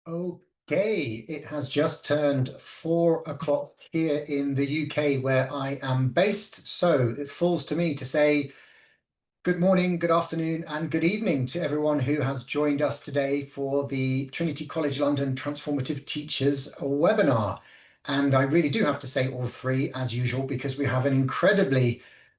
Okay, it has just turned 4 o'clock here in the UK where I am based. So it falls to me to say good morning, good afternoon, and good evening to everyone who has joined us today for the Trinity College London Transformative Teachers webinar. And I really do have to say all three as usual, because we have an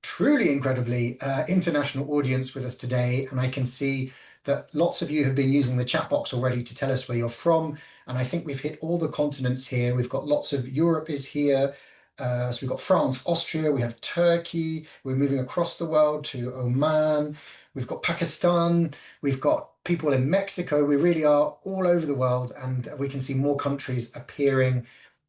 truly incredibly international audience with us today. And I can see that lots of you have been using the chat box already to tell us where you're from. And I think we've hit all the continents here. We've got lots of Europe is here. So we've got France, Austria, we have Turkey, we're moving across the world to Oman, we've got Pakistan, we've got people in Mexico. We really are all over the world, and we can see more countries appearing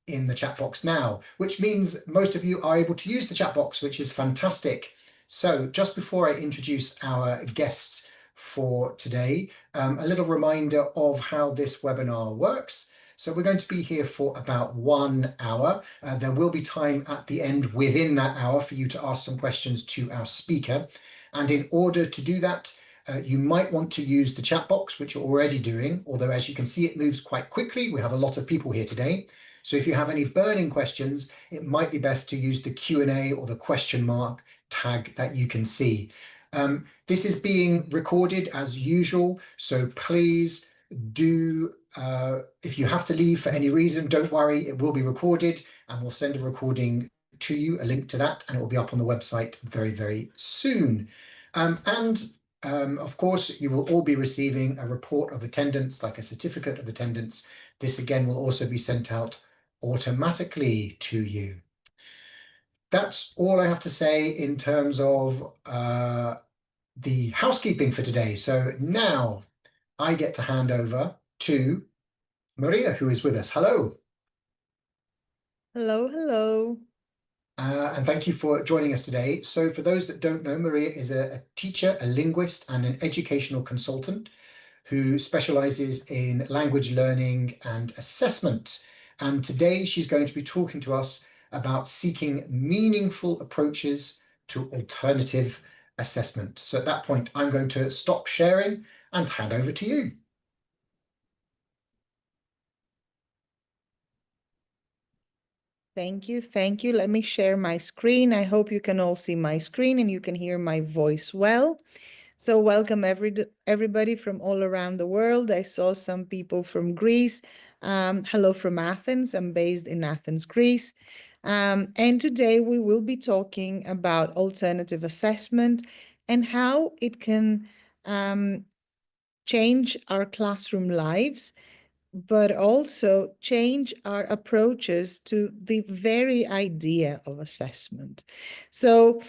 in the chat box now, which means most of you are able to use the chat box, which is fantastic. So just before I introduce our guests for today, a little reminder of how this webinar works. So we're going to be here for about 1 hour. There will be time at the end within that hour for you to ask some questions to our speaker. And in order to do that, you might want to use the chat box, which you're already doing, although as you can see, it moves quite quickly. We have a lot of people here today. So if you have any burning questions, it might be best to use the Q&A or the question mark tag that you can see. This is being recorded as usual, so please do, if you have to leave for any reason, don't worry, it will be recorded and we'll send a recording to you, a link to that, and it will be up on the website very, very soon. Of course, you will all be receiving a report of attendance, like a certificate of attendance. This again will also be sent out automatically to you. That's all I have to say in terms of the housekeeping for today. So now I get to hand over to Maria, who is with us. Hello. Hello, hello. And thank you for joining us today. So for those that don't know, Maria is a teacher, a linguist, and an educational consultant who specializes in language learning and assessment. And today she's going to be talking to us about seeking meaningful approaches to alternative assessment. So at that point, I'm going to stop sharing and hand over to you. Thank you, thank you. Let me share my screen. I hope you can all see my screen and you can hear my voice well. So welcome everybody from all around the world. I saw some people from Greece. Hello from Athens. I'm based in Athens, Greece. And today we will be talking about alternative assessment and how it can change our classroom lives, but also change our approaches to the very idea of assessment. So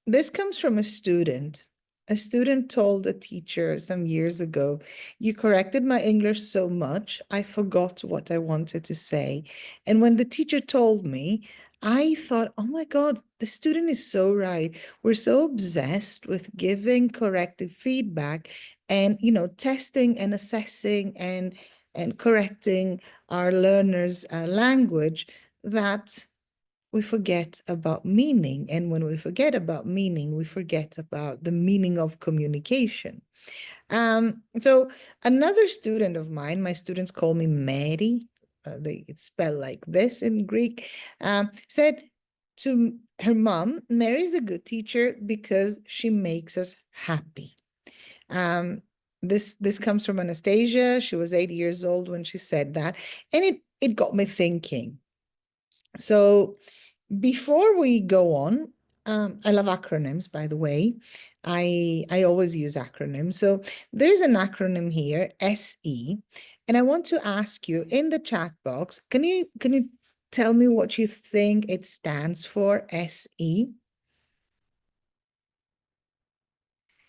this comes from a student. A student told a teacher some years ago, "You corrected my English so much, I forgot what I wanted to say." And when the teacher told me, I thought, oh my God, the student is so right. We're so obsessed with giving corrective feedback and, testing and assessing and correcting our learners' language that we forget about meaning. And when we forget about meaning, we forget about the meaning of communication. So another student of mine, my students call me Mary, it's spelled like this in Greek, said to her mom, "Mary is a good teacher because she makes us happy." This comes from Anastasia. She was 80 years old when she said that, and it got me thinking. So before we go on, I love acronyms, by the way. I always use acronyms. So there's an acronym here, SE, and I want to ask you in the chat box, can you tell me what you think it stands for, SE?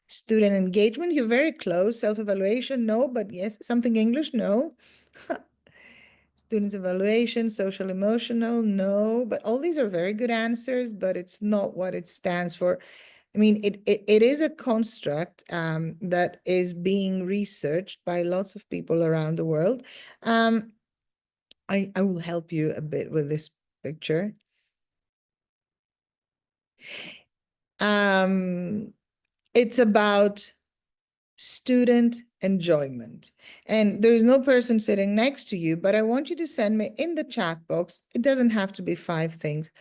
Student engagement, you're very close. Self-evaluation, no, but yes. Something English, no. Students evaluation, social emotional, no, but all these are very good answers, but it's not what it stands for. I mean, it is a construct that is being researched by lots of people around the world. I will help you a bit with this picture. It's about student enjoyment. And there's no person sitting next to you, but I want you to send me in the chat box. It doesn't have to be 5 things.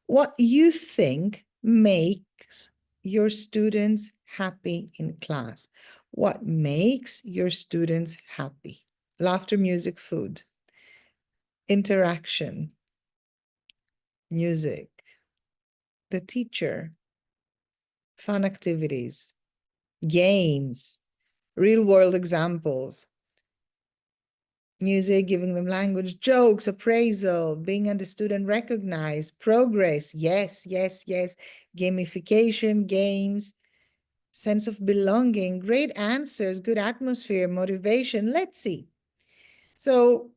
What you think makes your students happy in class. What makes your students happy? Laughter, music, food, interaction, music, the teacher, fun activities, games, real world examples, music, giving them language, jokes, appraisal, being understood and recognized, progress, yes, yes, yes, gamification, games, sense of belonging, great answers, good atmosphere, motivation. Let's see. So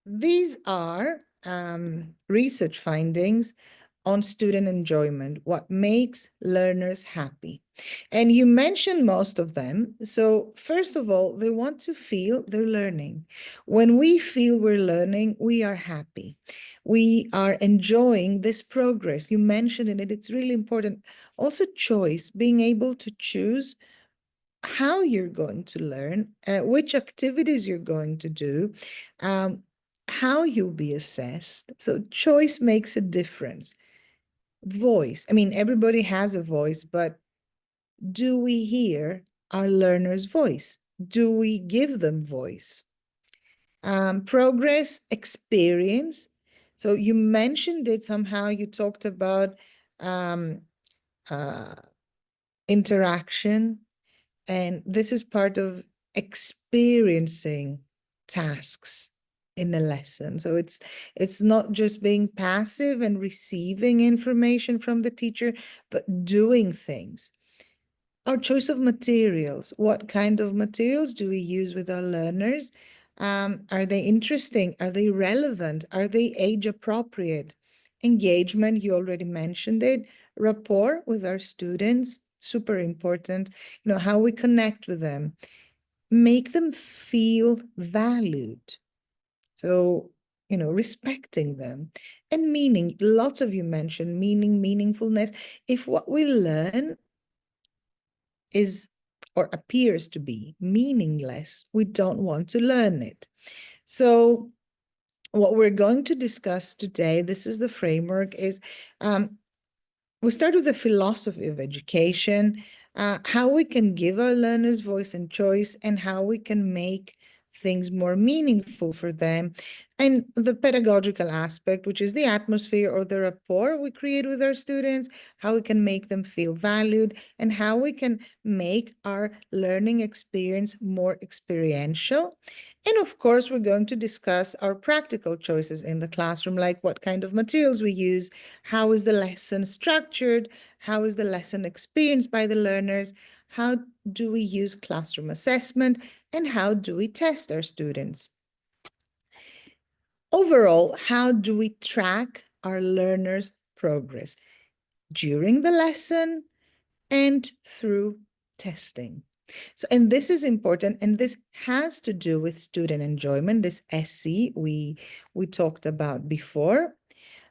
these are research findings on student enjoyment, what makes learners happy. And you mentioned most of them. So first of all, they want to feel they're learning. When we feel we're learning, we are happy. We are enjoying this progress. You mentioned it, it's really important. Also choice, being able to choose how you're going to learn, which activities you're going to do, how you'll be assessed. So choice makes a difference. Voice. I mean, everybody has a voice, but do we hear our learner's voice? Do we give them voice? Progress, experience. So you mentioned it somehow, you talked about uh, interaction, and this is part of experiencing tasks in a lesson. So it's not just being passive and receiving information from the teacher, but doing things. Our choice of materials. What kind of materials do we use with our learners? Are they interesting? Are they relevant? Are they age appropriate? Engagement, you already mentioned it. Rapport with our students, super important. You know, how we connect with them. Make them feel valued. So, you know, respecting them. And meaning, lots of you mentioned meaning, meaningfulness. If what we learn is or appears to be meaningless, we don't want to learn it. So what we're going to discuss today, this is the framework, is we start with the philosophy of education, how we can give our learners voice and choice, and how we can make things more meaningful for them. And the pedagogical aspect, which is the atmosphere or the rapport we create with our students, how we can make them feel valued, and how we can make our learning experience more experiential. And of course, we're going to discuss our practical choices in the classroom, like what kind of materials we use, how is the lesson structured, how is the lesson experienced by the learners, how do we use classroom assessment, and how do we test our students? Overall, how do we track our learners' progress during the lesson and through testing? So, and this is important, and this has to do with student enjoyment, this SC we talked about before.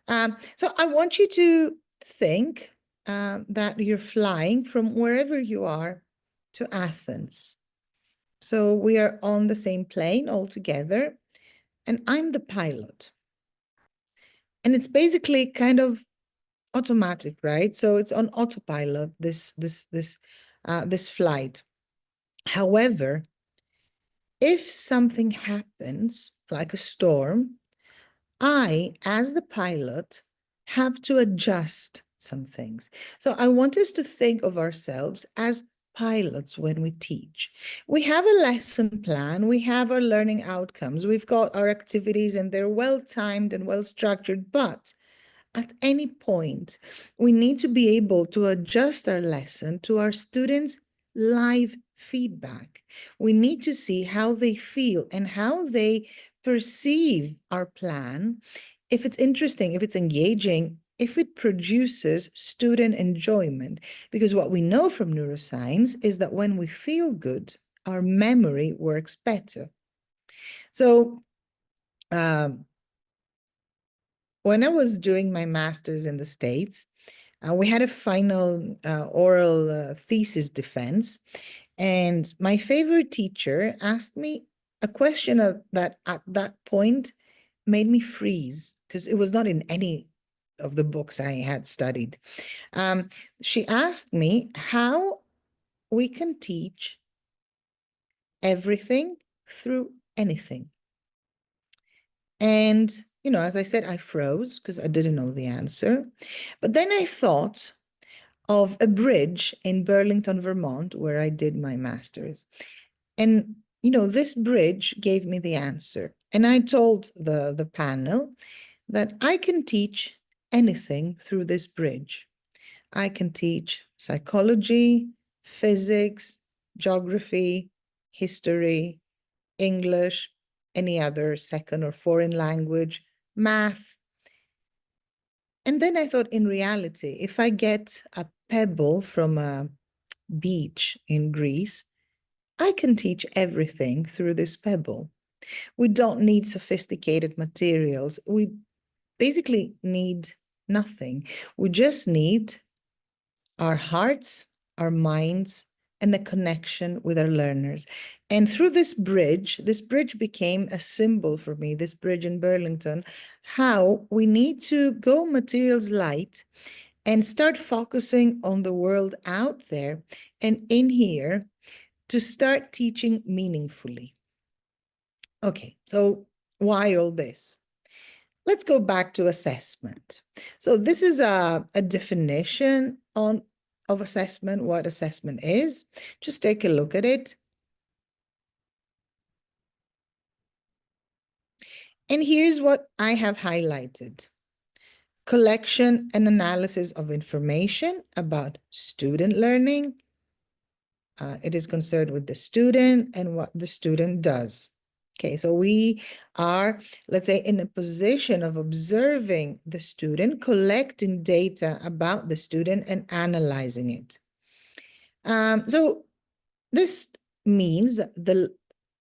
So I want you to think that you're flying from wherever you are to Athens. So we are on the same plane all together, and I'm the pilot. And it's basically kind of automatic, right? So it's on autopilot, this flight. However, if something happens, like a storm, I, as the pilot, have to adjust some things. So I want us to think of ourselves as pilots when we teach. We have a lesson plan, we have our learning outcomes, we've got our activities, and they're well timed and well structured, but at any point, we need to be able to adjust our lesson to our students' live feedback. We need to see how they feel and how they perceive our plan, if it's interesting, if it's engaging, if it produces student enjoyment. Because what we know from neuroscience is that when we feel good, our memory works better. So, when I was doing my master's in the States, we had a final oral thesis defense. And my favorite teacher asked me a question that at that point made me freeze because it was not in any of the books I had studied. She asked me how we can teach everything through anything. And, as I said, I froze because I didn't know the answer. But then I thought of a bridge in Burlington, Vermont, where I did my master's. And, this bridge gave me the answer. And I told the panel that I can teach anything through this bridge. I can teach psychology, physics, geography, history, English, any other second or foreign language, math. And then I thought, in reality, if I get a pebble from a beach in Greece, I can teach everything through this pebble. We don't need sophisticated materials. We basically need nothing. We just need our hearts, our minds, and a connection with our learners. And through this bridge became a symbol for me, this bridge in Burlington, how we need to go materials light and start focusing on the world out there and in here to start teaching meaningfully. Okay, so why all this? Let's go back to assessment. So this is a definition of assessment, what assessment is. Just take a look at it. And here's what I have highlighted. Collection and analysis of information about student learning. It is concerned with the student and what the student does. Okay, so we are, let's say, in a position of observing the student, collecting data about the student and analyzing it. So this means that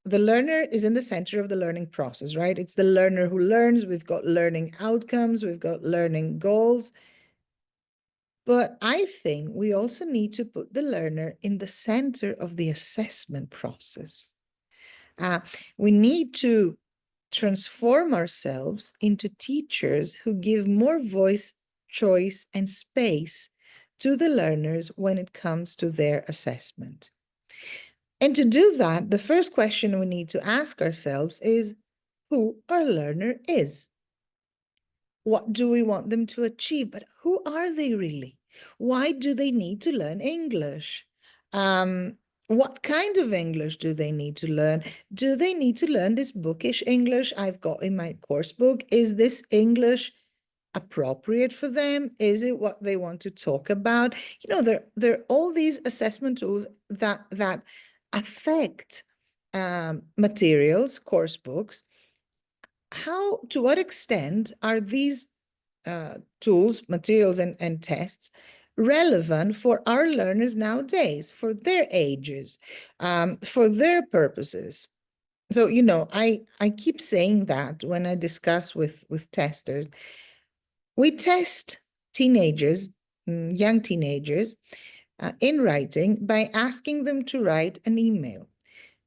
the learner is in the center of the learning process, right? It's the learner who learns. We've got learning outcomes, we've got learning goals. But I think we also need to put the learner in the center of the assessment process. We need to transform ourselves into teachers who give more voice, choice, and space to the learners when it comes to their assessment. And to do that, the first question we need to ask ourselves is who our learner is. What do we want them to achieve? But who are they really? Why do they need to learn English? What kind of English do they need to learn? Do they need to learn this bookish English I've got in my course book? Is this English appropriate for them? Is it what they want to talk about? There are all these assessment tools that affect materials, course books. To what extent are these tools, materials, and tests relevant for our learners nowadays, for their ages, for their purposes? So, I keep saying that when I discuss with testers. We test teenagers, young teenagers, in writing by asking them to write an email.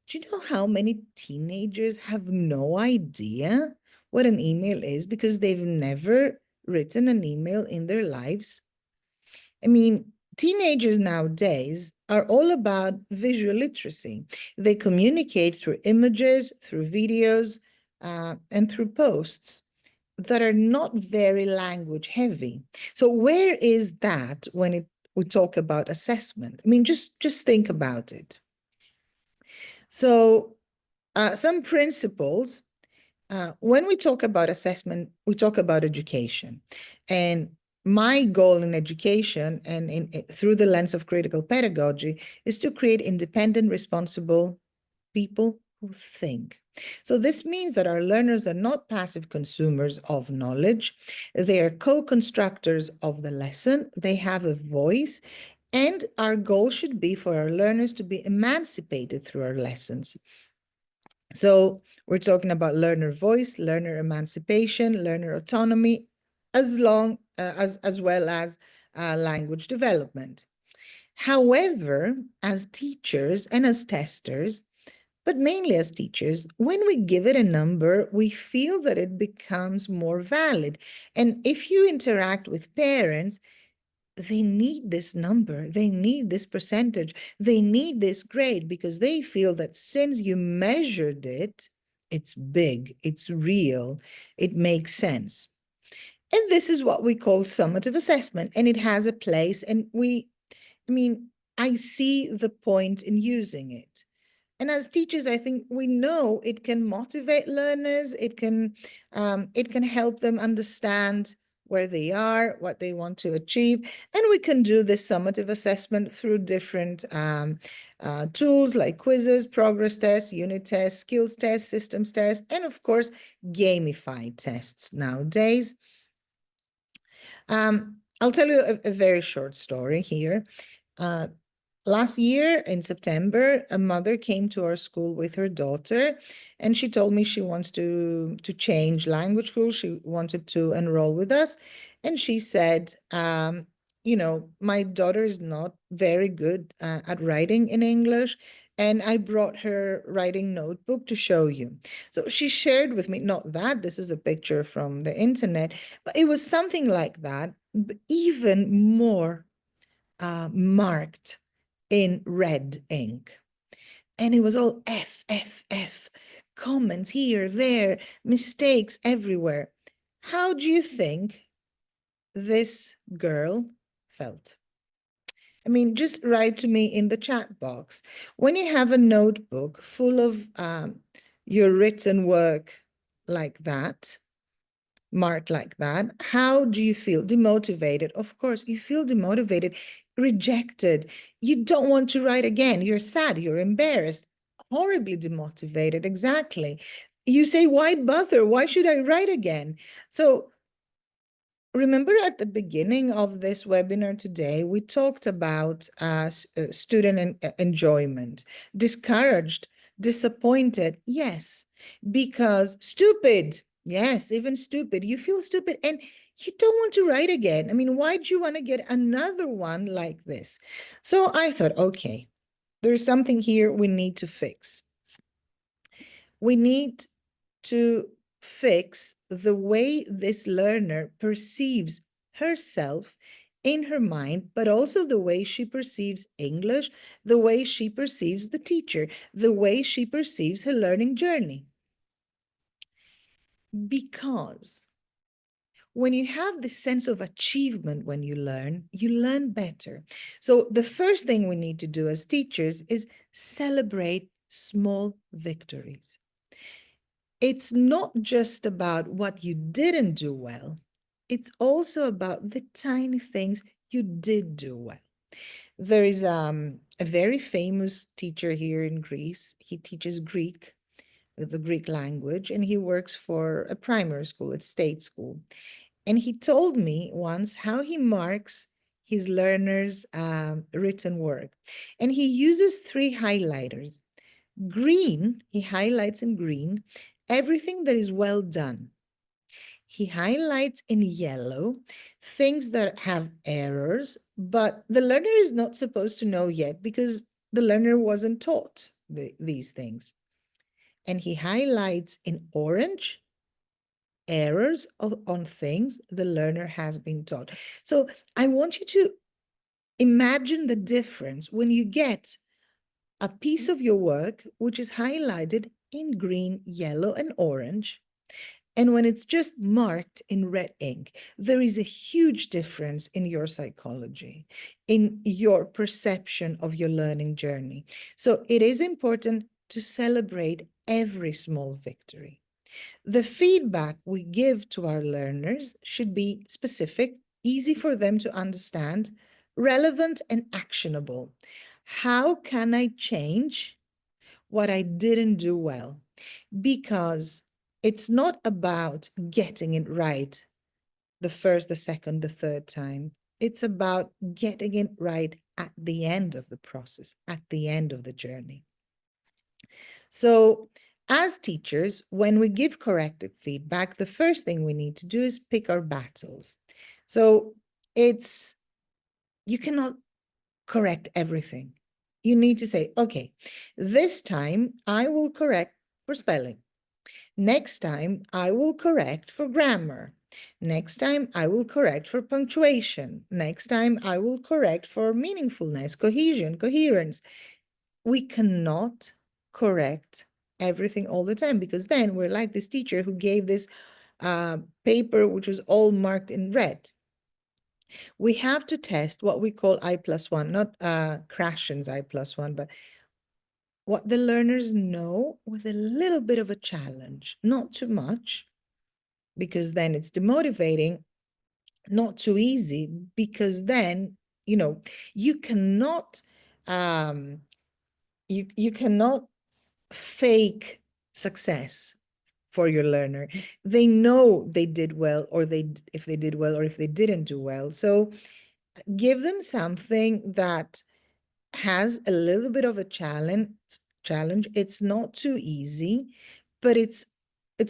Do you know how many teenagers have no idea what an email is because they've never written an email in their lives? I mean, teenagers nowadays are all about visual literacy. They communicate through images, through videos, and through posts that are not very language heavy. So where is that when we talk about assessment? I mean, just think about it. So some principles, when we talk about assessment, we talk about education. And my goal in education and through the lens of critical pedagogy is to create independent, responsible people who think. So this means that our learners are not passive consumers of knowledge. They are co-constructors of the lesson. They have a voice. And our goal should be for our learners to be emancipated through our lessons. So we're talking about learner voice, learner emancipation, learner autonomy, as well as language development. However, as teachers and as testers, but mainly as teachers, when we give it a number, we feel that it becomes more valid. And if you interact with parents, they need this number, they need this percentage, they need this grade because they feel that since you measured it, it's big, it's real, it makes sense. And this is what we call summative assessment, and it has a place. And I mean, I see the point in using it. And as teachers, I think we know it can motivate learners. It can help them understand where they are, what they want to achieve. And we can do this summative assessment through different tools like quizzes, progress tests, unit tests, skills tests, systems tests, and of course, gamified tests nowadays. I'll tell you a very short story here. Last year in September, a mother came to our school with her daughter, and she told me she wants to change language school. She wanted to enroll with us. And she said, my daughter is not very good at writing in English, and I brought her writing notebook to show you. So she shared with me, not that, this is a picture from the internet, but it was something like that, but even more marked in red ink. And it was all F, F, F, comments here, there, mistakes everywhere. How do you think this girl felt? I mean, just write to me in the chat box. When you have a notebook full of your written work like that, marked like that, how do you feel? Demotivated. Of course, you feel demotivated, rejected. You don't want to write again. You're sad, you're embarrassed, horribly demotivated. Exactly. You say, why bother? Why should I write again? So remember at the beginning of this webinar today, we talked about student enjoyment, discouraged, disappointed. Yes, because stupid. Yes, even stupid. You feel stupid and you don't want to write again. I mean, why do you want to get another one like this? So I thought, okay, there's something here we need to fix. We need to fix the way this learner perceives herself in her mind, but also the way she perceives English, the way she perceives the teacher, the way she perceives her learning journey. Because when you have this sense of achievement when you learn better. So the first thing we need to do as teachers is celebrate small victories. It's not just about what you didn't do well. It's also about the tiny things you did do well. There is a very famous teacher here in Greece. He teaches Greek, the Greek language, and he works for a primary school, a state school. And he told me once how he marks his learners' written work. And he uses 3 highlighters. Green, he highlights in green everything that is well done. He highlights in yellow things that have errors, but the learner is not supposed to know yet because the learner wasn't taught these things. And he highlights in orange errors on things the learner has been taught. So I want you to imagine the difference when you get a piece of your work which is highlighted in green, yellow, and orange. And when it's just marked in red ink, there is a huge difference in your psychology, in your perception of your learning journey. So it is important to celebrate every small victory. The feedback we give to our learners should be specific, easy for them to understand, relevant, and actionable. How can I change what I didn't do well? Because it's not about getting it right the first, the second, the third time. It's about getting it right at the end of the process, at the end of the journey. So as teachers, when we give corrective feedback, the first thing we need to do is pick our battles. So you cannot correct everything. You need to say, okay, this time I will correct for spelling. Next time I will correct for grammar. Next time I will correct for punctuation. Next time I will correct for meaningfulness, cohesion, coherence. We cannot correct everything all the time, because then we're like this teacher who gave this paper which was all marked in red. We have to test what we call I+1, not Krashen's I+1, but what the learners know with a little bit of a challenge, not too much, because then it's demotivating, not too easy, because then, you cannot, you cannot fake success for your learner. They know they did well, or if they did well, or if they didn't do well. So give them something that has a little bit of a challenge. It's not too easy, but it's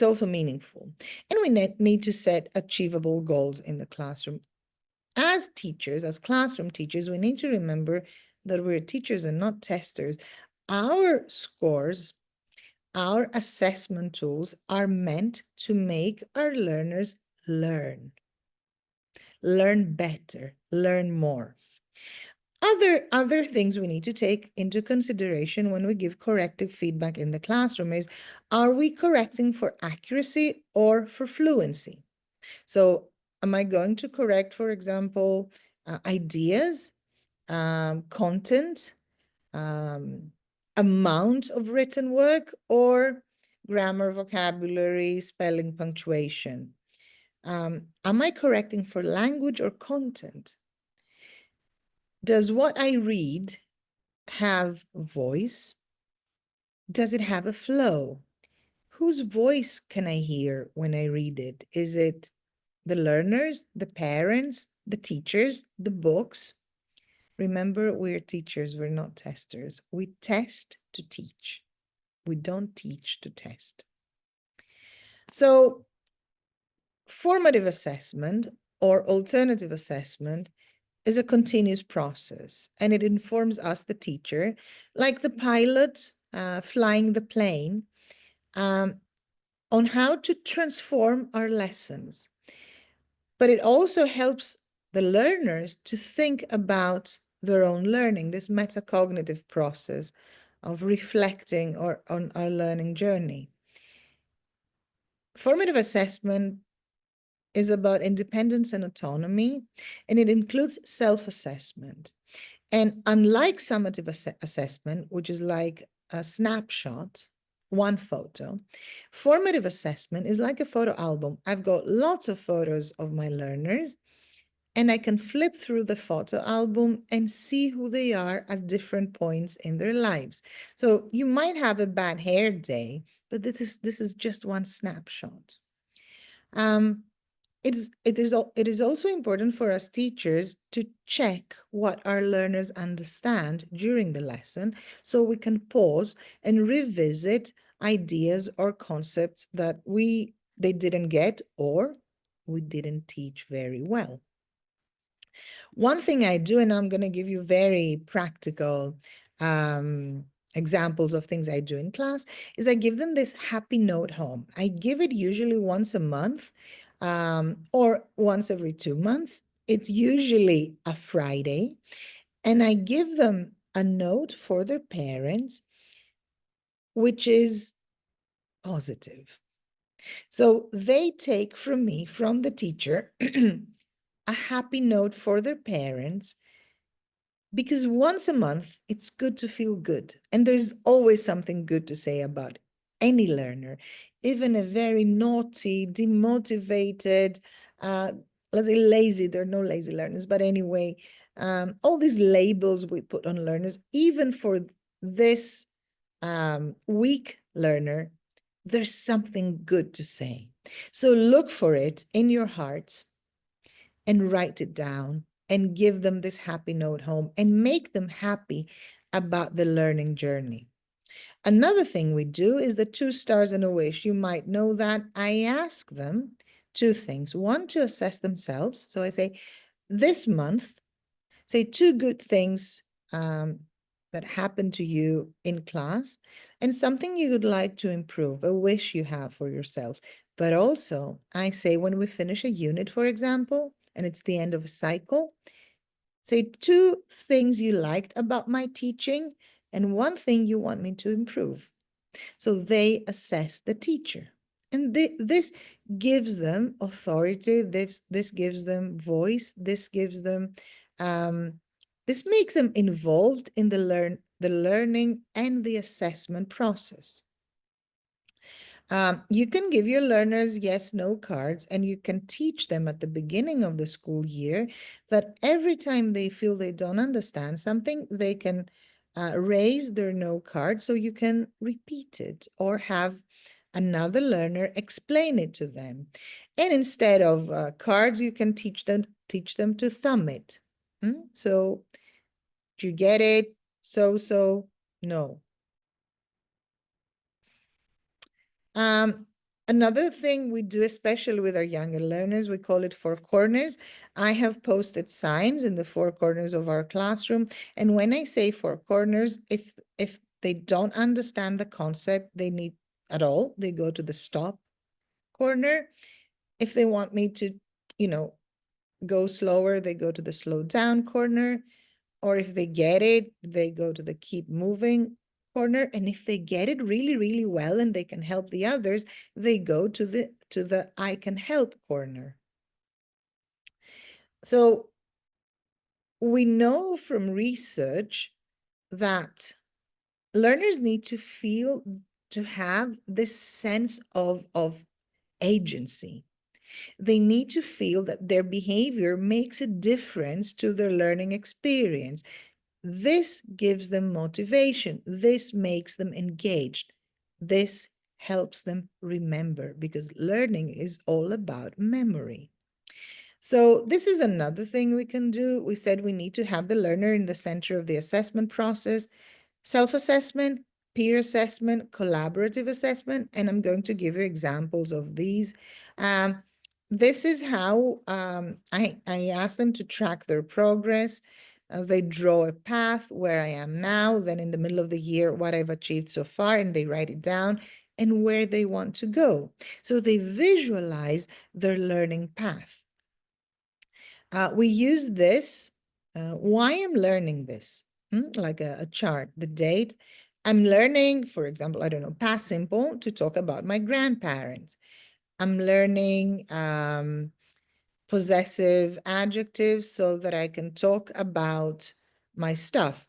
also meaningful. And we need to set achievable goals in the classroom. As teachers, as classroom teachers, we need to remember that we're teachers and not testers. Our scores, our assessment tools are meant to make our learners learn better, learn more. Other things we need to take into consideration when we give corrective feedback in the classroom is, are we correcting for accuracy or for fluency? So am I going to correct, for example, ideas, content, amount of written work, or grammar, vocabulary, spelling, punctuation? Am I correcting for language or content? Does what I read have voice? Does it have a flow? Whose voice can I hear when I read it? Is it the learners, the parents, the teachers, the books? Remember, we're teachers, we're not testers. We test to teach. We don't teach to test. So, formative assessment or alternative assessment is a continuous process, and it informs us, the teacher, like the pilot flying the plane, on how to transform our lessons. But it also helps the learners to think about their own learning, this metacognitive process of reflecting on our learning journey. Formative assessment is about independence and autonomy, and it includes self-assessment. And unlike summative assessment, which is like a snapshot, one photo, formative assessment is like a photo album. I've got lots of photos of my learners, and I can flip through the photo album and see who they are at different points in their lives. So you might have a bad hair day, but this is just one snapshot. It is also important for us teachers to check what our learners understand during the lesson, so we can pause and revisit ideas or concepts that they didn't get or we didn't teach very well. One thing I do, and I'm going to give you very practical examples of things I do in class, is I give them this happy note home. I give it usually once a month or once every 2 months. It's usually a Friday, and I give them a note for their parents, which is positive. So they take from me, from the teacher, a happy note for their parents, because once a month, it's good to feel good. And there's always something good to say about any learner, even a very naughty, demotivated, let's say lazy. There are no lazy learners, but anyway, all these labels we put on learners, even for this weak learner, there's something good to say. So look for it in your hearts and write it down and give them this happy note home and make them happy about the learning journey. Another thing we do is the 2 stars and a wish. You might know that I ask them 2 things. One, to assess themselves. So I say, this month, Say two good things that happened to you in class and something you would like to improve, a wish you have for yourself. But also, I say when we finish a unit, for example, and it's the end of a cycle, say two things you liked about my teaching and one thing you want me to improve. So they assess the teacher. And this gives them authority, this gives them voice, this gives them, this makes them involved in the learning and the assessment process. You can give your learners yes, no cards, and you can teach them at the beginning of the school year that every time they feel they don't understand something, they can raise their no card so you can repeat it or have another learner explain it to them. And instead of cards, you can teach them to thumb it. So, do you get it? So, no. Another thing we do, especially with our younger learners, we call it four corners. I have posted signs in the four corners of our classroom. And when I say four corners, if they don't understand the concept, they need at all, they go to the stop corner. If they want me to, go slower, they go to the slow down corner. Or if they get it, they go to the keep moving corner. And if they get it really, really well and they can help the others, they go to the I can help corner. So we know from research that learners need to feel, to have this sense of agency. They need to feel that their behavior makes a difference to their learning experience. This gives them motivation. This makes them engaged. This helps them remember because learning is all about memory. So this is another thing we can do. We said we need to have the learner in the center of the assessment process, self-assessment, peer assessment, collaborative assessment, and I'm going to give you examples of these. This is how I ask them to track their progress. They draw a path where I am now, then in the middle of the year, what I've achieved so far, and they write it down, and where they want to go. So they visualize their learning path. We use this, why I'm learning this, like a chart, the date. I'm learning, for example, I don't know, past simple to talk about my grandparents. I'm learning possessive adjectives so that I can talk about my stuff.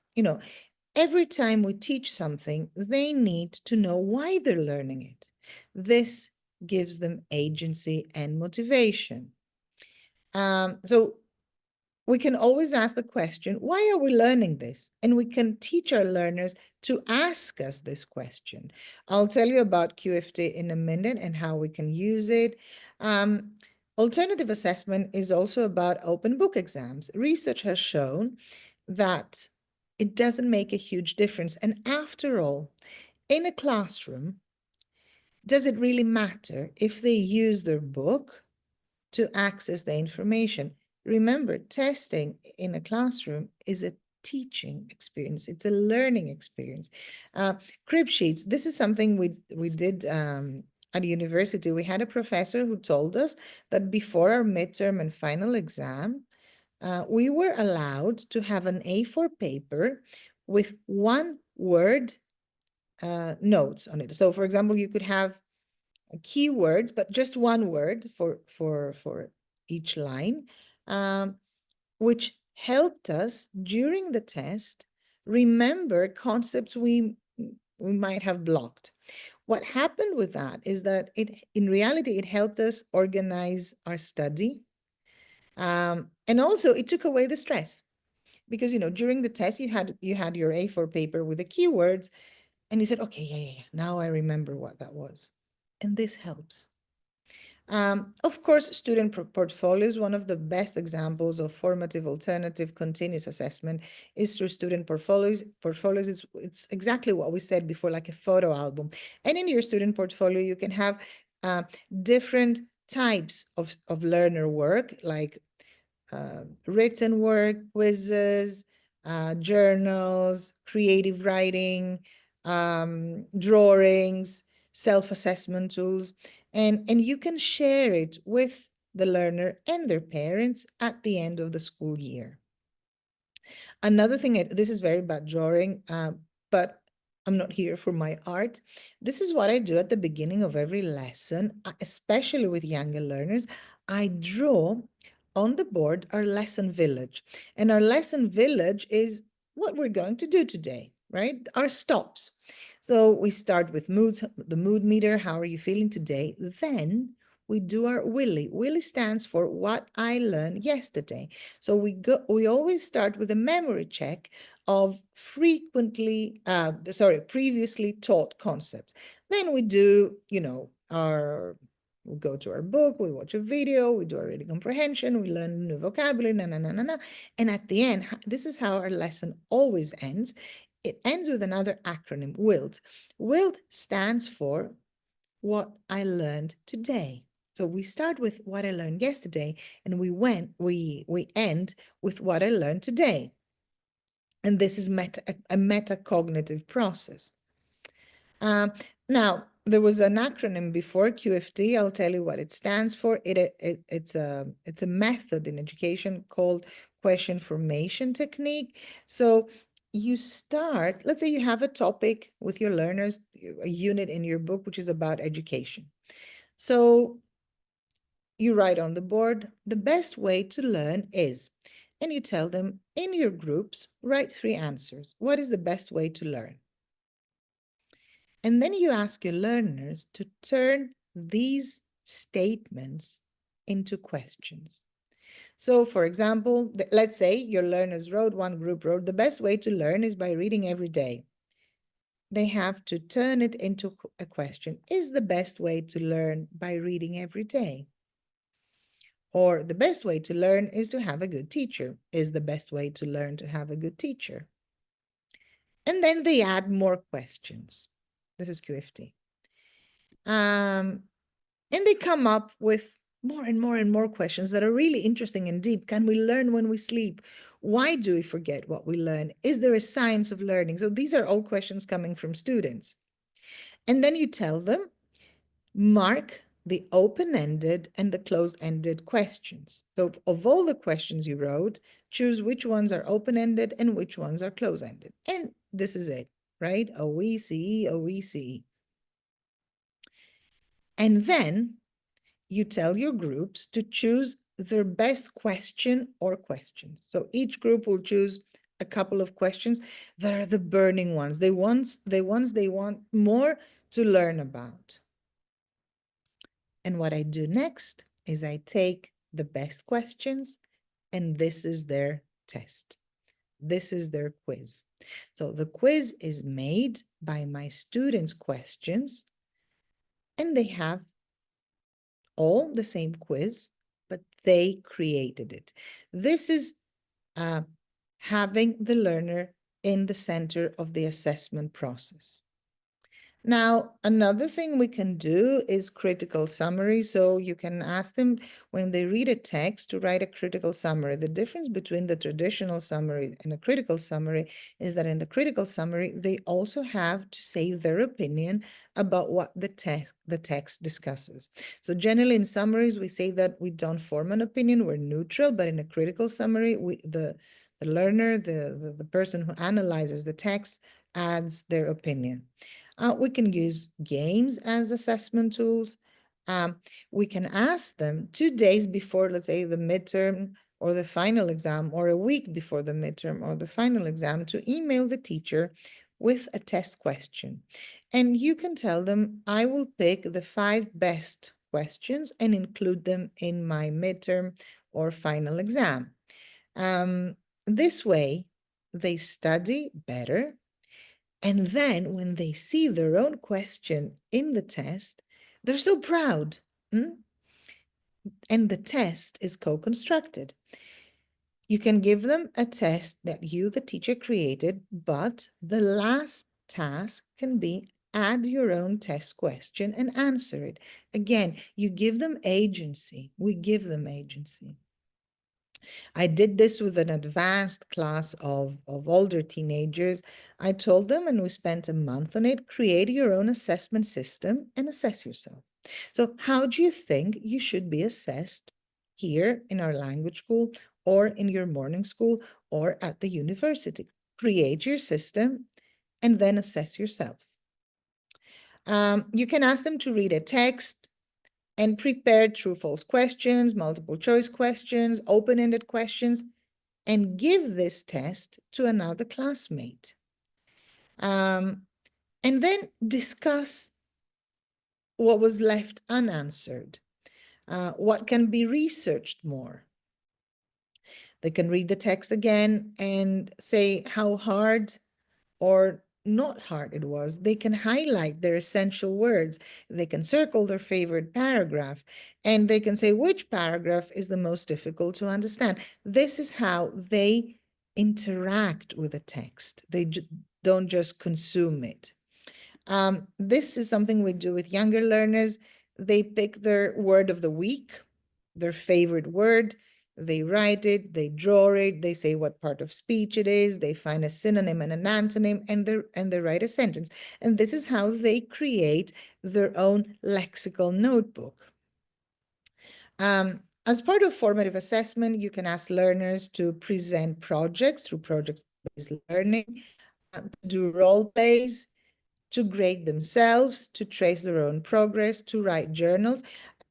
Every time we teach something, they need to know why they're learning it. This gives them agency and motivation. So we can always ask the question, why are we learning this? And we can teach our learners to ask us this question. I'll tell you about QFT in a minute and how we can use it. Alternative assessment is also about open book exams. Research has shown that it doesn't make a huge difference. And after all, in a classroom, does it really matter if they use their book to access the information? Remember, testing in a classroom is a teaching experience. It's a learning experience. Crib sheets, this is something we did at university. We had a professor who told us that before our midterm and final exam, we were allowed to have an A4 paper with one word notes on it. So for example, you could have keywords, but just one word for each line, which helped us during the test remember concepts we might have blocked. What happened with that is that in reality, it helped us organize our study. And also it took away the stress because, during the test, you had your A4 paper with the keywords and you said, okay, yeah, now I remember what that was. And this helps. Of course, student portfolios, one of the best examples of formative, alternative, continuous assessment is through student portfolios. It's exactly what we said before, like a photo album. And in your student portfolio, you can have different types of learner work, like written work, quizzes, journals, creative writing, drawings, self-assessment tools, and you can share it with the learner and their parents at the end of the school year. Another thing, this is very bad drawing, but I'm not here for my art. This is what I do at the beginning of every lesson, especially with younger learners. I draw on the board our lesson village. And our lesson village is what we're going to do today, right? Our stops. So we start with moods, the mood meter. How are you feeling today? Then we do our Willy. Willy stands for what I learned yesterday. So we always start with a memory check of previously taught concepts. Then we do, we go to our book, we watch a video, we do our reading comprehension, we learn new vocabulary, And at the end, this is how our lesson always ends. It ends with another acronym, WILT. WILT stands for what I learned today. So we start with what I learned yesterday, and we end with what I learned today. And this is a metacognitive process. Now, there was an acronym before, QFT. I'll tell you what it stands for. It's a method in education called question formation technique. So you start, let's say you have a topic with your learners, a unit in your book, which is about education. So you write on the board, the best way to learn is, and you tell them in your groups, write 3 answers. What is the best way to learn? And then you ask your learners to turn these statements into questions. So for example, let's say your learners one group wrote, the best way to learn is by reading every day. They have to turn it into a question. Is the best way to learn by reading every day? Or the best way to learn is to have a good teacher. Is the best way to learn to have a good teacher? And then they add more questions. This is QFT. And they come up with more and more and more questions that are really interesting and deep. Can we learn when we sleep? Why do we forget what we learn? Is there a science of learning? So these are all questions coming from students. And then you tell them, mark the open-ended and the closed-ended questions. So of all the questions you wrote, choose which ones are open-ended and which ones are closed-ended. And this is it, right? OECE, OECE. And then you tell your groups to choose their best question or questions. So each group will choose a couple of questions that are the burning ones, the ones they want more to learn about. And what I do next is I take the best questions, and this is their test. This is their quiz. So the quiz is made by my students' questions, and they have all the same quiz, but they created it. This is having the learner in the center of the assessment process. Now, another thing we can do is critical summary. So you can ask them when they read a text to write a critical summary. The difference between the traditional summary and a critical summary is that in the critical summary, they also have to say their opinion about what the text discusses. So generally in summaries, we say that we don't form an opinion, we're neutral, but in a critical summary, the learner, the person who analyzes the text adds their opinion. We can use games as assessment tools. We can ask them 2 days before, let's say, the midterm or the final exam, or a week before the midterm or the final exam, to email the teacher with a test question. And you can tell them, I will pick the 5 best questions and include them in my midterm or final exam. This way, they study better. And then when they see their own question in the test, they're so proud. And the test is co-constructed. You can give them a test that you, the teacher, created, but the last task can be add your own test question and answer it. Again, you give them agency. We give them agency. I did this with an advanced class of older teenagers. I told them, and we spent a month on it, create your own assessment system and assess yourself. So how do you think you should be assessed here in our language school or in your morning school or at the university? Create your system and then assess yourself. You can ask them to read a text and prepare true-false questions, multiple choice questions, open-ended questions, and give this test to another classmate. And then discuss what was left unanswered, what can be researched more. They can read the text again and say how hard or not hard it was. They can highlight their essential words. They can circle their favorite paragraph, and they can say which paragraph is the most difficult to understand. This is how they interact with the text. They don't just consume it. This is something we do with younger learners. They pick their word of the week, their favorite word, they write it, they draw it, they say what part of speech it is, they find a synonym and an antonym, and they write a sentence. And this is how they create their own lexical notebook. As part of formative assessment, you can ask learners to present projects through project-based learning, do role plays, to grade themselves, to trace their own progress, to write journals.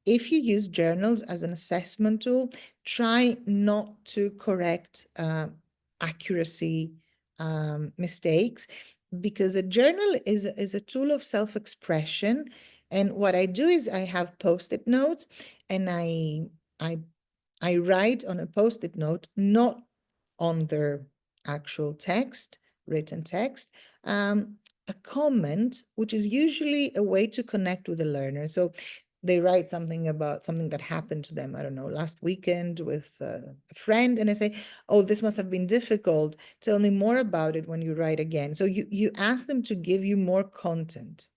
If you use journals as an assessment tool, try not to correct accuracy mistakes, because a journal is a tool of self-expression. And what I do is I have Post-it notes, and I write on a Post-it note, not on their actual text, written text, a comment, which is usually a way to connect with the learner. So they write something about something that happened to them, I don't know, last weekend with a friend, and I say, oh, this must have been difficult. Tell me more about it when you write again. So you ask them to give you more content.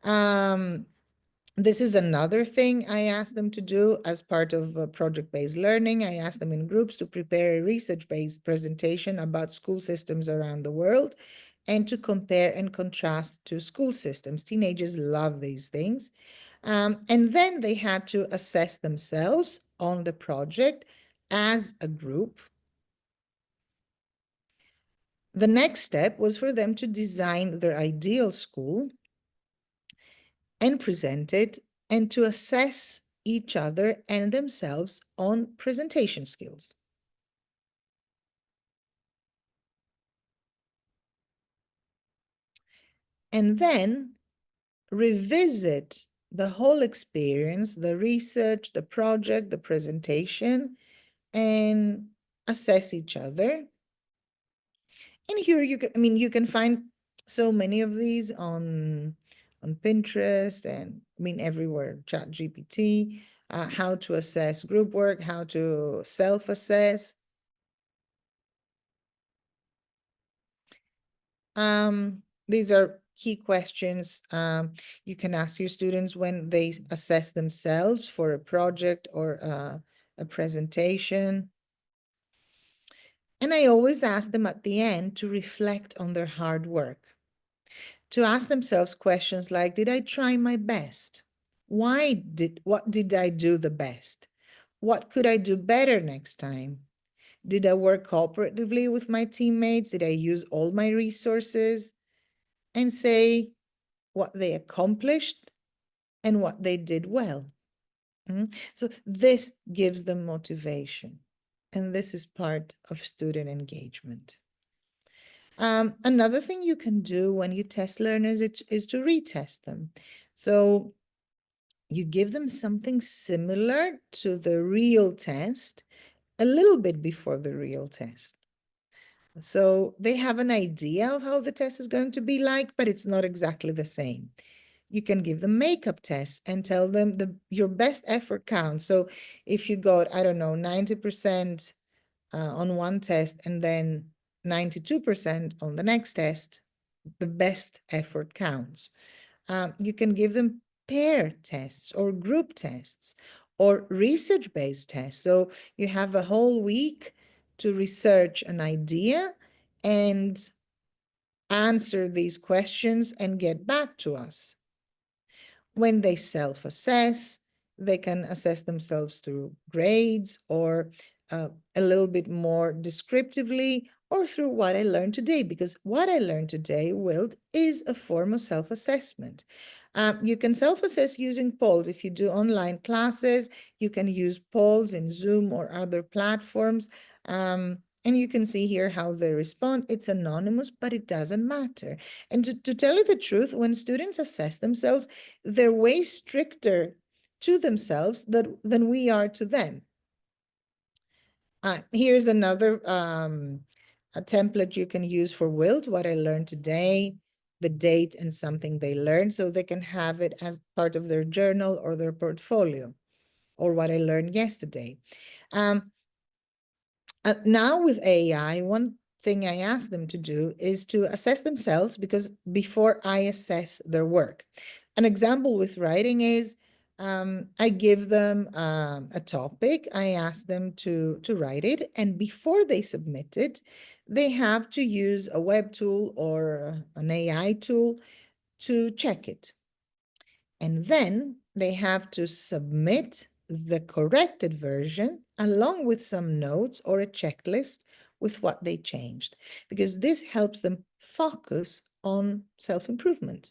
This is another thing I ask them to do as part of project-based learning. I ask them in groups to prepare a research-based presentation about school systems around the world and to compare and contrast to school systems. Teenagers love these things. And then they had to assess themselves on the project as a group. The next step was for them to design their ideal school and present it, and to assess each other and themselves on presentation skills. And then revisit the whole experience, the research, the project, the presentation, and assess each other. And here you can find so many of these on Pinterest and everywhere, ChatGPT, how to assess group work, how to self-assess. These are key questions you can ask your students when they assess themselves for a project or a presentation. And I always ask them at the end to reflect on their hard work, to ask themselves questions like, did I try my best? What did I do the best? What could I do better next time? Did I work cooperatively with my teammates? Did I use all my resources? And say what they accomplished and what they did well. So this gives them motivation. And this is part of student engagement. Another thing you can do when you test learners is to retest them. So you give them something similar to the real test a little bit before the real test. So they have an idea of how the test is going to be like, but it's not exactly the same. You can give them makeup tests and tell them your best effort counts. So if you got, I don't know, 90% on one test and then 92% on the next test, the best effort counts. You can give them pair tests or group tests, or research-based tests. So you have a whole week to research an idea and answer these questions and get back to us. When they self-assess, they can assess themselves through grades or a little bit more descriptively or through what I learned today, because what I learned today, Wilt, is a form of self-assessment. You can self-assess using polls. If you do online classes, you can use polls in Zoom or other platforms. And you can see here how they respond. It's anonymous, but it doesn't matter. And to tell you the truth, when students assess themselves, they're way stricter to themselves than we are to them. Here's another a template you can use for Wilt, what I learned today, the date and something they learned, so they can have it as part of their journal or their portfolio, or what I learned yesterday. Now with AI, one thing I ask them to do is to assess themselves, because before I assess their work. An example with writing is I give them a topic, I ask them to write it, and before they submit it, they have to use a web tool or an AI tool to check it. And then they have to submit the corrected version along with some notes or a checklist with what they changed, because this helps them focus on self-improvement.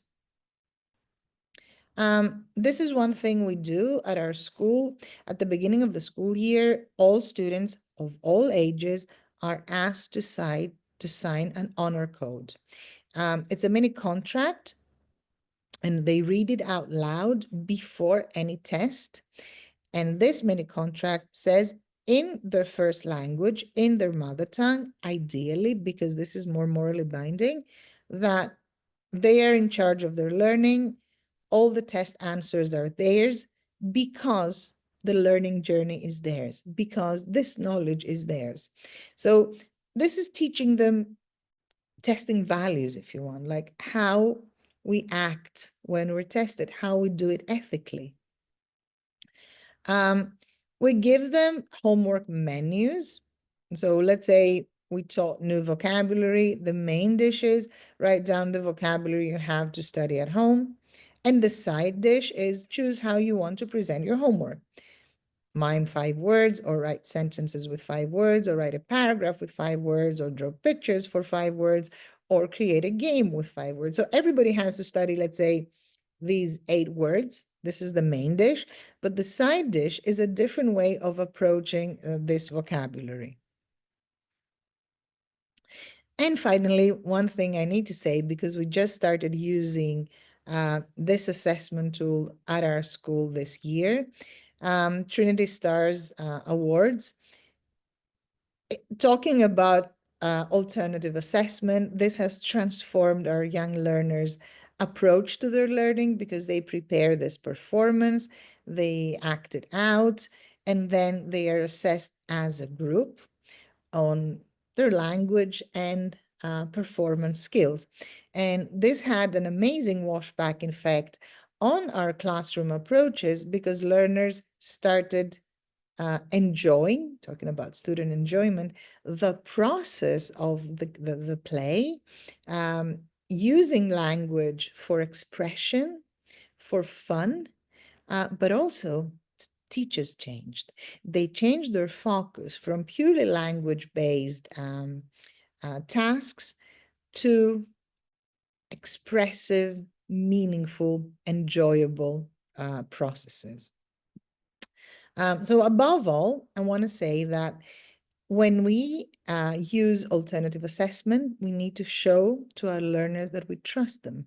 This is one thing we do at our school. At the beginning of the school year, all students of all ages are asked to sign an honor code. It's a mini contract, and they read it out loud before any test. And this mini contract says in their first language, in their mother tongue, ideally, because this is more morally binding, that they are in charge of their learning. All the test answers are theirs because the learning journey is theirs, because this knowledge is theirs. So this is teaching them testing values, if you want, like how we act when we're tested, how we do it ethically. We give them homework menus. So let's say we taught new vocabulary, the main dishes, write down the vocabulary you have to study at home. And the side dish is choose how you want to present your homework. Mime 5 words, or write sentences with 5 words, or write a paragraph with 5 words, or draw pictures for 5 words, or create a game with 5 words. So everybody has to study, let's say, these 8 words. This is the main dish, but the side dish is a different way of approaching this vocabulary. And finally, one thing I need to say, because we just started using this assessment tool at our school this year, Trinity Stars Awards. Talking about alternative assessment, this has transformed our young learners' approach to their learning, because they prepare this performance, they act it out, and then they are assessed as a group on their language and performance skills. And this had an amazing washback effect on our classroom approaches, because learners started enjoying, talking about student enjoyment, the process of the play, using language for expression, for fun, but also teachers changed. They changed their focus from purely language-based tasks to expressive, meaningful, enjoyable processes. So above all, I want to say that when we use alternative assessment, we need to show to our learners that we trust them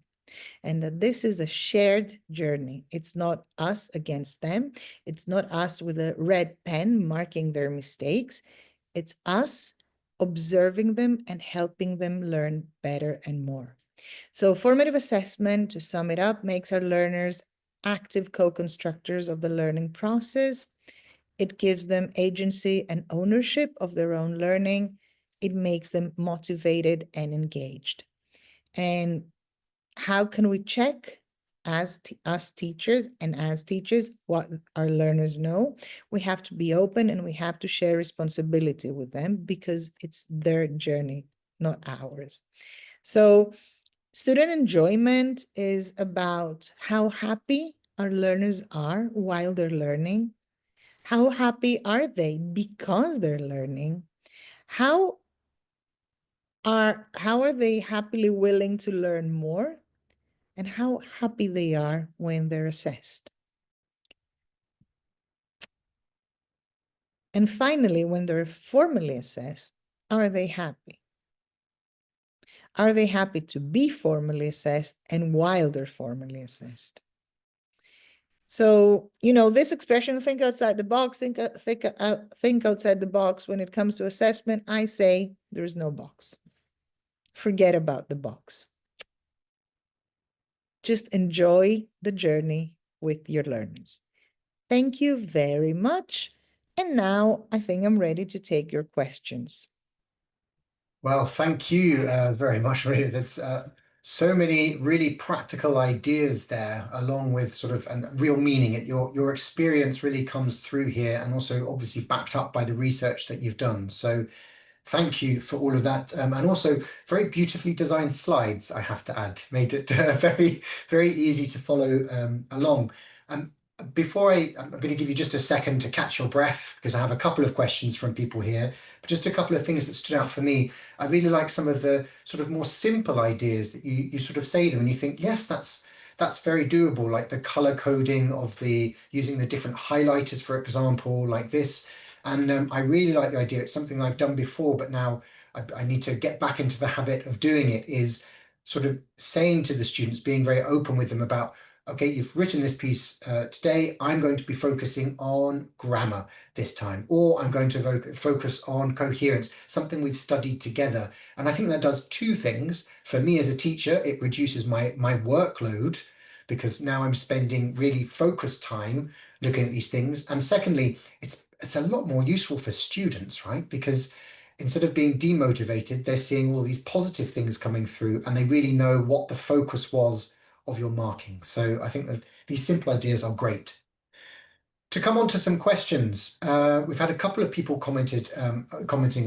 and that this is a shared journey. It's not us against them. It's not us with a red pen marking their mistakes. It's us observing them and helping them learn better and more. So formative assessment, to sum it up, makes our learners active co-constructors of the learning process. It gives them agency and ownership of their own learning. It makes them motivated and engaged. And how can we check as us teachers and as teachers what our learners know. We have to be open and we have to share responsibility with them because it's their journey, not ours. So student enjoyment is about how happy our learners are while they're learning. How happy are they because they're learning? How how are they happily willing to learn more? And how happy they are when they're assessed. And finally, when they're formally assessed, are they happy? Are they happy to be formally assessed and while they're formally assessed? So, this expression, think outside the box, think outside the box. When it comes to assessment, I say there is no box. Forget about the box. Just enjoy the journey with your learners. Thank you very much. And now I think I'm ready to take your questions. Well, thank you very much, Maria. There's so many really practical ideas there, along with sort of and real meaning. Your experience really comes through here, and also obviously backed up by the research that you've done. So thank you for all of that. And also very beautifully designed slides, I have to add, made it very, very easy to follow along. Um, I'm going to give you just a second to catch your breath because I have a couple of questions from people here, but just a couple of things that stood out for me. I really like some of the sort of more simple ideas that you sort of say them and you think, yes, that's very doable, like the color coding of the using the different highlighters, for example, like this. And I really like the idea. It's something I've done before, but now I need to get back into the habit of doing it, is sort of saying to the students, being very open with them about, okay, you've written this piece today. I'm going to be focusing on grammar this time, or I'm going to focus on coherence, something we've studied together. And I think that does two things. For me as a teacher, it reduces my workload because now I'm spending really focused time looking at these things. And secondly, it's a lot more useful for students, right? Because instead of being demotivated, they're seeing all these positive things coming through and they really know what the focus was of your marking. So I think that these simple ideas are great. To come on to some questions, we've had a couple of people commenting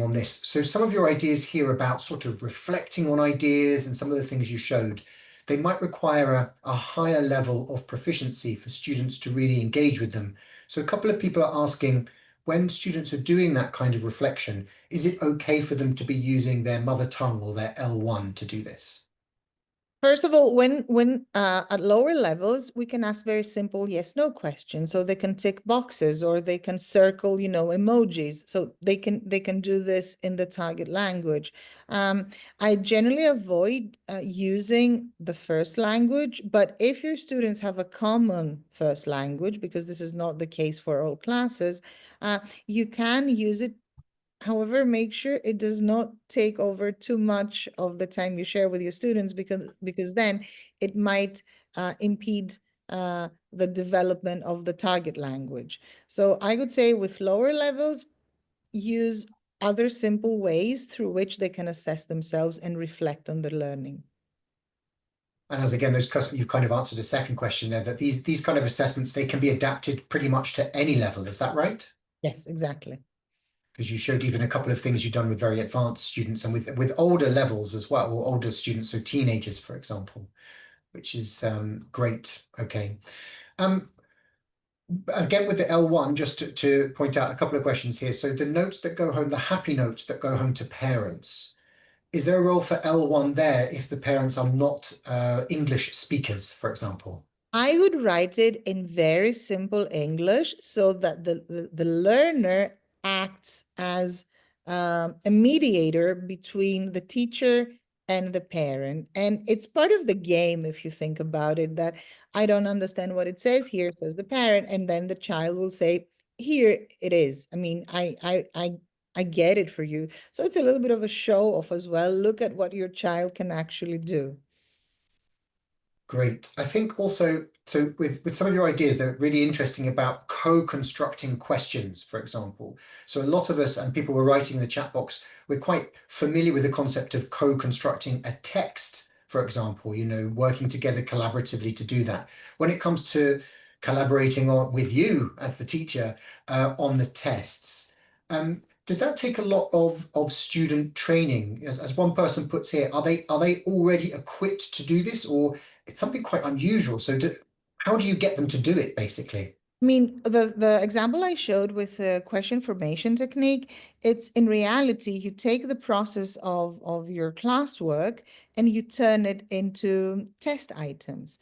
on this. So some of your ideas here about sort of reflecting on ideas and some of the things you showed, they might require a higher level of proficiency for students to really engage with them. So a couple of people are asking, when students are doing that kind of reflection, is it okay for them to be using their mother tongue or their L1 to do this? First of all, when at lower levels, we can ask very simple yes/no questions. So they can tick boxes or they can circle, emojis. So they can do this in the target language. I generally avoid using the first language, but if your students have a common first language, because this is not the case for all classes, you can use it. However, make sure it does not take over too much of the time you share with your students because then it might impede the development of the target language. So I would say with lower levels, use other simple ways through which they can assess themselves and reflect on the learning. And as again, you've kind of answered a second question there, that these kind of assessments, they can be adapted pretty much to any level. Is that right? Yes, exactly. Because you showed even a couple of things you've done with very advanced students and with older levels as well, or older students, so teenagers, for example, which is great. Okay. Um, again, with the L1, just to point out a couple of questions here. So the notes that go home, the happy notes that go home to parents, is there a role for L1 there if the parents are not English speakers, for example? I would write it in very simple English so that the learner acts as a mediator between the teacher and the parent. And it's part of the game, if you think about it, that I don't understand what it says here, says the parent, and then the child will say, here it is. I mean, I get it for you. So it's a little bit of a show off as well. Look at what your child can actually do. Great. I think also, so with some of your ideas, they're really interesting about co-constructing questions, for example. So a lot of us and people were writing in the chat box, we're quite familiar with the concept of co-constructing a text for example, working together collaboratively to do that. When it comes to collaborating with you as the teacher on the tests, does that take a lot of student training? As one person puts here, are they already equipped to do this, or it's something quite unusual? So how do you get them to do it, basically? I mean, the example I showed with the question formation technique, it's in reality, you take the process of your classwork and you turn it into test items.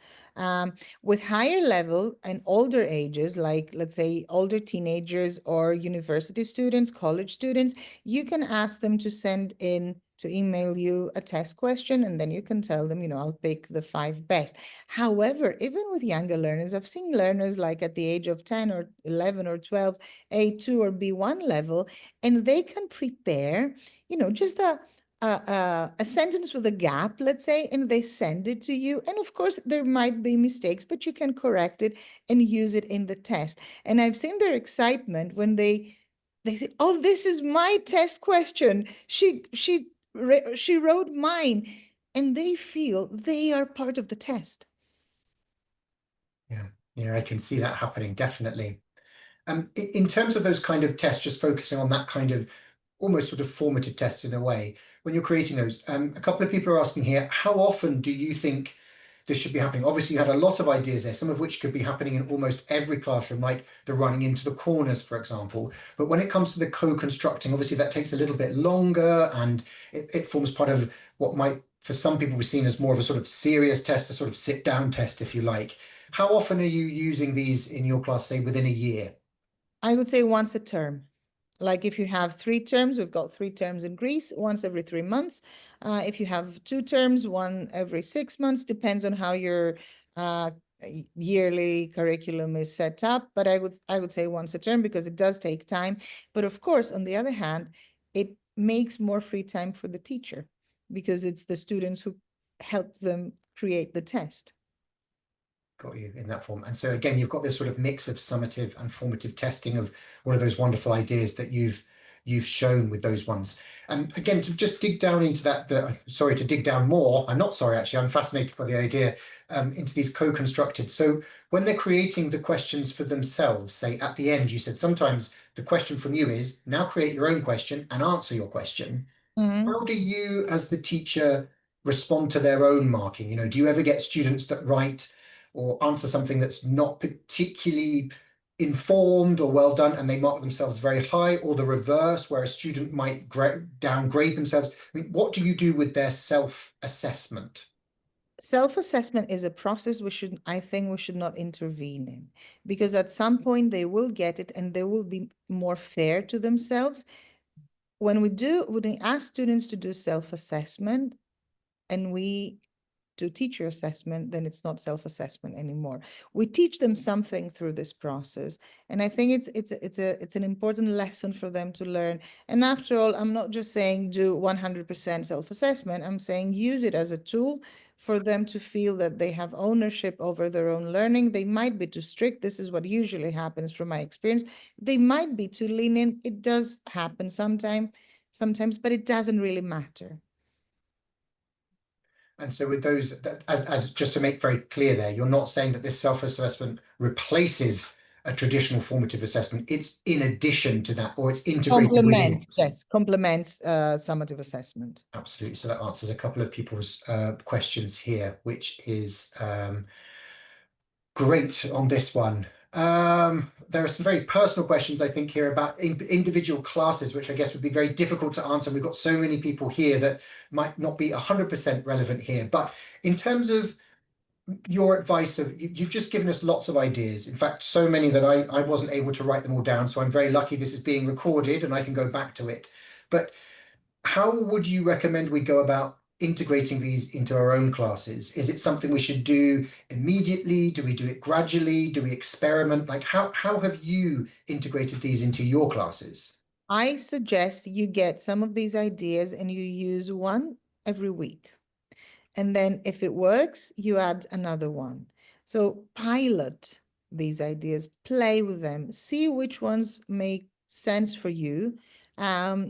With higher level and older ages, like let's say older teenagers or university students, college students, you can ask them to send in to email you a test question, and then you can tell them, I'll pick the 5 best. However, even with younger learners, I've seen learners like at the age of 10 or 11 or 12, A2 or B1 level, and they can prepare, just a sentence with a gap, let's say, and they send it to you. And of course, there might be mistakes, but you can correct it and use it in the test. And I've seen their excitement when they say, "Oh, this is my test question. She wrote mine," and they feel they are part of the test. Yeah, yeah, I can see that happening, definitely. In terms of those kind of tests, just focusing on that kind of almost sort of formative test in a way, when you're creating those, a couple of people are asking here, how often do you think this should be happening? Obviously, you had a lot of ideas there, some of which could be happening in almost every classroom, like the running into the corners, for example. But when it comes to the co-constructing, obviously that takes a little bit longer, and it forms part of what might, for some people, be seen as more of a sort of serious test, a sort of sit-down test, if you like. How often are you using these in your class, say within a year? I would say once a term. Like if you have 3 terms, we've got 3 terms in Greece, once every 3 months. If you have 2 terms, one every 6 months, depends on how your uh, yearly curriculum is set up. But I would say once a term because it does take time. But of course, on the other hand, it makes more free time for the teacher because it's the students who help them create the test. Got you in that form. And so again, you've got this sort of mix of summative and formative testing of one of those wonderful ideas that you've shown with those ones. And again, to just dig down into that, sorry, to dig down more, I'm not sorry, actually, I'm fascinated by the idea into these co-constructed. So when they're creating the questions for themselves, say at the end, you said sometimes the question from you is now create your own question and answer your question. Mhm. How do you, as the teacher, respond to their own marking? Do you ever get students that write or answer something that's not particularly informed or well done and they mark themselves very high, or the reverse, where a student might downgrade themselves? I mean, what do you do with their self-assessment? Self-assessment is a process I think we should not intervene in because at some point they will get it and they will be more fair to themselves. When we ask students to do self-assessment and we to teacher assessment, then it's not self-assessment anymore. We teach them something through this process, and I think it's an important lesson for them to learn. And after all, I'm not just saying do 100% self-assessment. I'm saying use it as a tool for them to feel that they have ownership over their own learning. They might be too strict. This is what usually happens from my experience. They might be too lenient. It does happen sometimes, but it doesn't really matter. And so with those, as just to make very clear there, you're not saying that this self-assessment replaces a traditional formative assessment. It's in addition to that, or it's integrated within Complements, it. yes, complements summative assessment. Absolutely. So that answers a couple of people's questions here, which is great on this one. There are some very personal questions, I think, here about individual classes, which I guess would be very difficult to answer. We've got so many people here that might not be 100% relevant here. But in terms of your advice you've just given us lots of ideas. In fact, so many that I wasn't able to write them all down. So I'm very lucky this is being recorded and I can go back to it. But how would you recommend we go about integrating these into our own classes? Is it something we should do immediately? Do we do it gradually? Do we experiment? Like how have you integrated these into your classes? I suggest you get some of these ideas and you use one every week. And then if it works, you add another one. So pilot these ideas, play with them, see which ones make sense for you,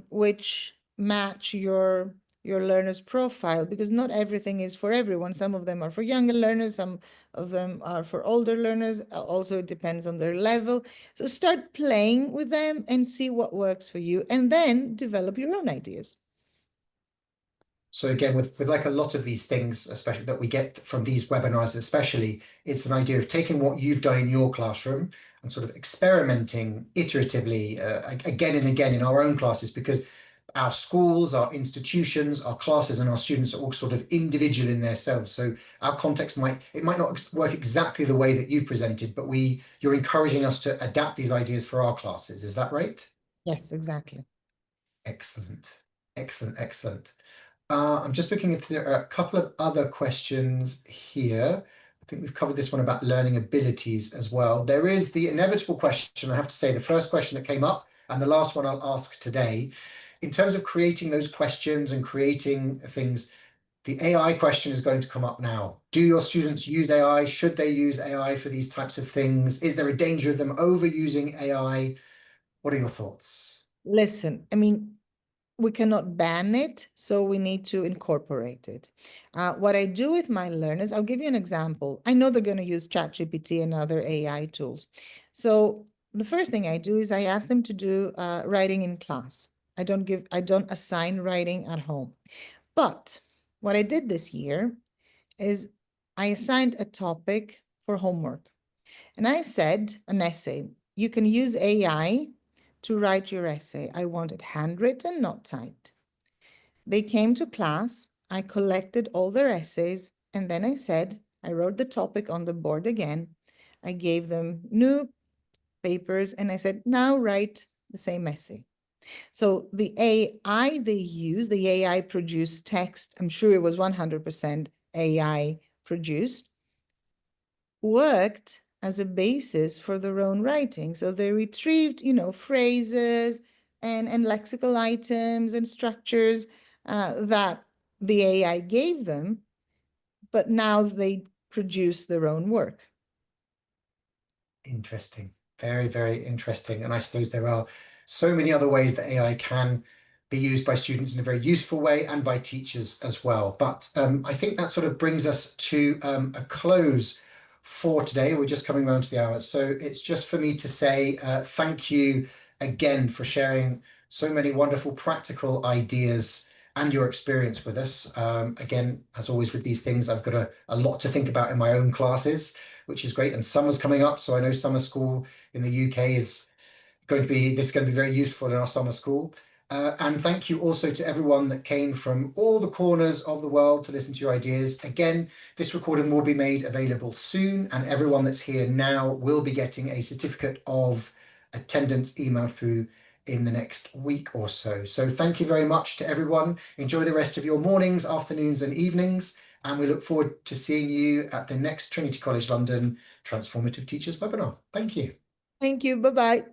which match your your learner's profile, because not everything is for everyone. Some of them are for younger learners, some of them are for older learners. Also, it depends on their level. So start playing with them and see what works for you, and then develop your own ideas. So again, with like a lot of these things, especially that we get from these webinars, especially, it's an idea of taking what you've done in your classroom and sort of experimenting iteratively again and again in our own classes, because our schools, our institutions, our classes, and our students are all sort of individual in themselves. So our context might not work exactly the way that you've presented, but you're encouraging us to adapt these ideas for our classes. Is that right? Yes, exactly. Excellent. Excellent. Excellent. I'm just looking if there are a couple of other questions here. I think we've covered this one about learning abilities as well. There is the inevitable question, I have to say, the first question that came up and the last one I'll ask today. In terms of creating those questions and creating things, the AI question is going to come up now. Do your students use AI? Should they use AI for these types of things? Is there a danger of them overusing AI? What are your thoughts? Listen, I mean, we cannot ban it, so we need to incorporate it. What I do with my learners, I'll give you an example. I know they're going to use ChatGPT and other AI tools. So the first thing I do is I ask them to do writing in class. I don't assign writing at home. But what I did this year is I assigned a topic for homework. And I said, an essay. You can use AI to write your essay. I want it handwritten, not typed. They came to class. I collected all their essays. And then I said, I wrote the topic on the board again. I gave them new papers and I said, now write the same essay. So the AI they use, the AI produced text, I'm sure it was 100% AI produced, worked as a basis for their own writing. So they retrieved, phrases and lexical items and structures that the AI gave them, but now they produce their own work. Interesting. Very, very interesting. And I suppose there are so many other ways that AI can be used by students in a very useful way and by teachers as well. But I think that sort of brings us to a close for today. We're just coming around to the hour. So it's just for me to say thank you again for sharing so many wonderful practical ideas and your experience with us. Again, as always with these things, I've got a lot to think about in my own classes, which is great. And summer's coming up, so I know summer school in the UK is this is going to be very useful in our summer school. And thank you also to everyone that came from all the corners of the world to listen to your ideas. Again, this recording will be made available soon, and everyone that's here now will be getting a certificate of attendance emailed through in the next week or so. So thank you very much to everyone. Enjoy the rest of your mornings, afternoons, and evenings. And we look forward to seeing you at the next Trinity College London Transformative Teachers webinar. Thank you. Thank you. Bye bye.